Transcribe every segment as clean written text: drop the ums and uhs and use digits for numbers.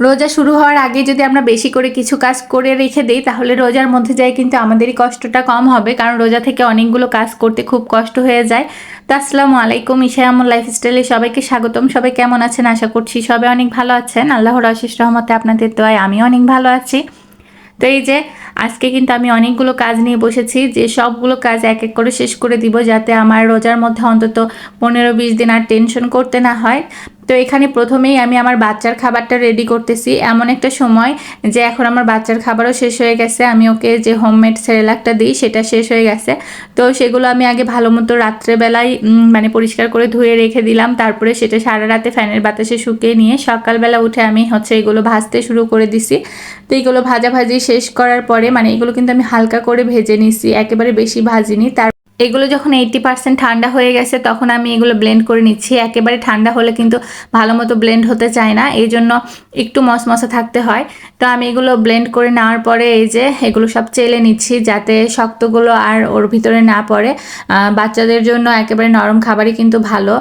রোজা শুরু হওয়ার আগে যদি আমরা বেশি করে কিছু কাজ করে রেখে দিই তাহলে রোজার মধ্যে যাই কিন্তু আমাদেরই কষ্টটা কম হবে, কারণ রোজা থেকে অনেকগুলো কাজ করতে খুব কষ্ট হয়ে যায়। তো আসসালামু আলাইকুম, ইশা আমল লাইফস্টাইলে সবাইকে স্বাগতম। সবাই কেমন আছেন? আশা করছি সবাই অনেক ভালো আছেন। আল্লাহর অশেষ রহমতে আপনাদের দোয়ায় আমিও অনেক ভালো আছি। তো এই যে আজকে কিন্তু আমি অনেকগুলো কাজ নিয়ে বসেছি, যে সবগুলো কাজ এক এক করে শেষ করে দিব, যাতে আমার রোজার মধ্যে অন্তত 15-20 দিন আর টেনশন করতে না হয়। তো এখানে প্রথমেই আমি আমার বাচ্চার খাবারটা রেডি করতেছি। এমন একটা সময় যে এখন আমার বাচ্চার খাবারও শেষ হয়ে গেছে, আমি ওকে যে হোমমেড সেরেলাকটা দিই সেটা শেষ হয়ে গেছে। তো সেগুলো আমি আগে ভালো মতো রাত্রেবেলায় মানে পরিষ্কার করে ধুয়ে রেখে দিলাম, তারপরে সেটা সারা রাতে ফ্যানের বাতাসে শুকিয়ে নিয়ে সকালবেলা উঠে আমি এগুলো ভাজতে শুরু করে দিছি। তো এইগুলো ভাজাভাজি শেষ করার পরে মানে এগুলো কিন্তু আমি হালকা করে ভেজে নিছি, একেবারে বেশি ভাজিনি। এগুলো যখন 80% ঠান্ডা হয়ে গেছে তখন আমি এগুলো ব্লেন্ড করে নিচ্ছি। একেবারে ঠান্ডা হলে কিন্তু ভালো মতো ব্লেন্ড হতে চায় না, এই জন্য একটু মশমশা থাকতে হয়। তো আমি এগুলো ব্লেন্ড করে নেওয়ার পরে এই যে এগুলো সব চেলে নিচ্ছি, যাতে শক্তগুলো আর ওর ভিতরে না পড়ে। বাচ্চাদের জন্য একেবারে নরম খাবারই কিন্তু ভালো।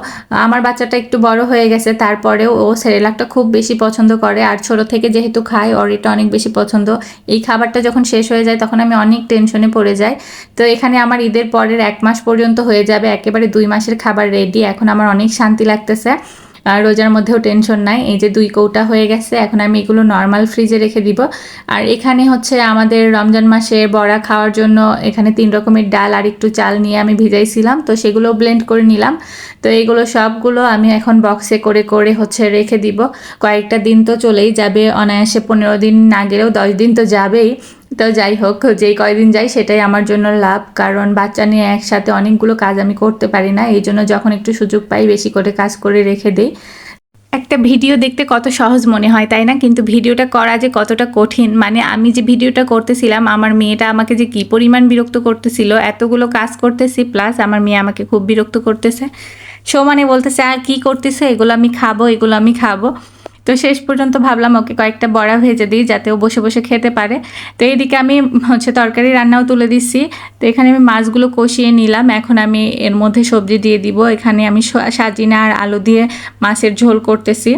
আমার বাচ্চাটা একটু বড় হয়ে গেছে, তারপরেও ও সেরেলাকটা খুব বেশি পছন্দ করে, আর ছোট থেকে যেহেতু খায় ওর এটা অনেক বেশি পছন্দ। এই খাবারটা যখন শেষ হয়ে যায় তখন আমি অনেক টেনশনে পড়ে যাই। তো এখানে আমার ঈদের পরের 1 মাস পর্যন্ত হয়ে যাবে, একেবারে 2 মাসের খাবার রেডি। এখন আমার অনেক শান্তি লাগতেছে, আর রোজার মধ্যেও টেনশন নাই। এই যে 2 কৌটা হয়ে গেছে, এখন আমি এগুলো নর্মাল ফ্রিজে রেখে দিব। আর এখানে আমাদের রমজান মাসে বড়া খাওয়ার জন্য এখানে 3 রকমের ডাল আর একটু চাল নিয়ে আমি ভিজাইছিলাম, তো সেগুলো ব্লেন্ড করে নিলাম। তো এইগুলো সবগুলো আমি এখন বক্সে করে করে রেখে দিব। কয়েকটা দিন তো চলেই যাবে অনায়াসে, 15 দিন না গেলেও 10 দিন তো যাবেই। তো যাই হোক, যেই কয়দিন যাই সেটাই আমার জন্য লাভ, কারণ বাচ্চা নিয়ে একসাথে অনেকগুলো কাজ আমি করতে পারি না, এই জন্য যখন একটু সুযোগ পাই বেশি করে কাজ করে রেখে দিই। একটা ভিডিও দেখতে কত সহজ মনে হয়, তাই না? কিন্তু ভিডিওটা করা যে কতটা কঠিন, মানে আমি যে ভিডিওটা করতেছিলাম আমার মেয়েটা আমাকে যে কি পরিমাণ বিরক্ত করতেছিল, এতগুলো কাজ করতেছি প্লাস আমার মেয়ে আমাকে খুব বিরক্ত করতেছে, সমানে বলতেছে আর কি করতেছে, এগুলো আমি খাবো, এগুলো আমি খাবো। তো শেষ পর্যন্ত ভাবলাম ওকে কয়েকটা বড়া ভেজে দিই যাতে ও বসে বসে খেতে পারে। তো এইদিকে আমি তরকারি রান্নাও তুলে দিচ্ছি। তো এখানে আমি মাছগুলো কষিয়ে নিলাম, এখন আমি এর মধ্যে সবজি দিয়ে দিব। এখানে আমি সাজিনা আর আলু দিয়ে মাছের ঝোল করতেছি।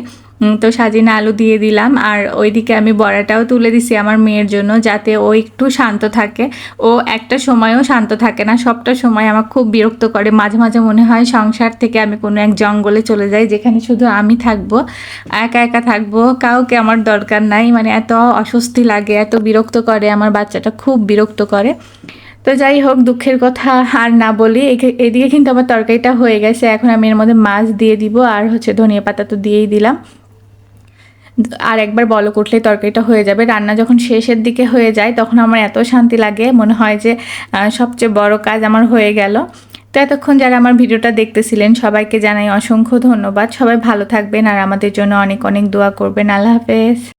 তো সাজিনা আলু দিয়ে দিলাম, আর ওইদিকে আমি বড়াটাও তুলে দিছি আমার মেয়ের জন্য, যাতে ও একটু শান্ত থাকে। ও একটা সময়ও শান্ত থাকে না, সবটা সময় আমার খুব বিরক্ত করে। মাঝে মাঝে মনে হয় সংসার থেকে আমি কোনো এক জঙ্গলে চলে যাই, যেখানে শুধু আমি থাকবো, একা একা থাকবো, কাউকে আমার দরকার নাই। মানে এত অস্বস্তি লাগে, এত বিরক্ত করে, আমার বাচ্চাটা খুব বিরক্ত করে। তো যাই হোক, দুঃখের কথা আর না বলি। এদিকে কিন্তু আমার তরকারিটা হয়ে গেছে, এখন আমি এর মধ্যে মাছ দিয়ে দিব, আর ধনিয়া পাতা তো দিয়েই দিলাম। আর একবার বলক উঠলে তরকারিটা হয়ে যাবে। রান্না যখন শেষের দিকে হয়ে যায় তখন আমার এত শান্তি লাগে, মনে হয় যে সবচেয়ে বড় কাজ আমার হয়ে গেল। তো এতক্ষণ যারা আমার ভিডিওটা দেখতেছিলেন সবাইকে জানাই অসংখ্য ধন্যবাদ। সবাই ভালো থাকবেন আর আমাদের জন্য অনেক অনেক দোয়া করবেন। আল্লাহ হাফেজ।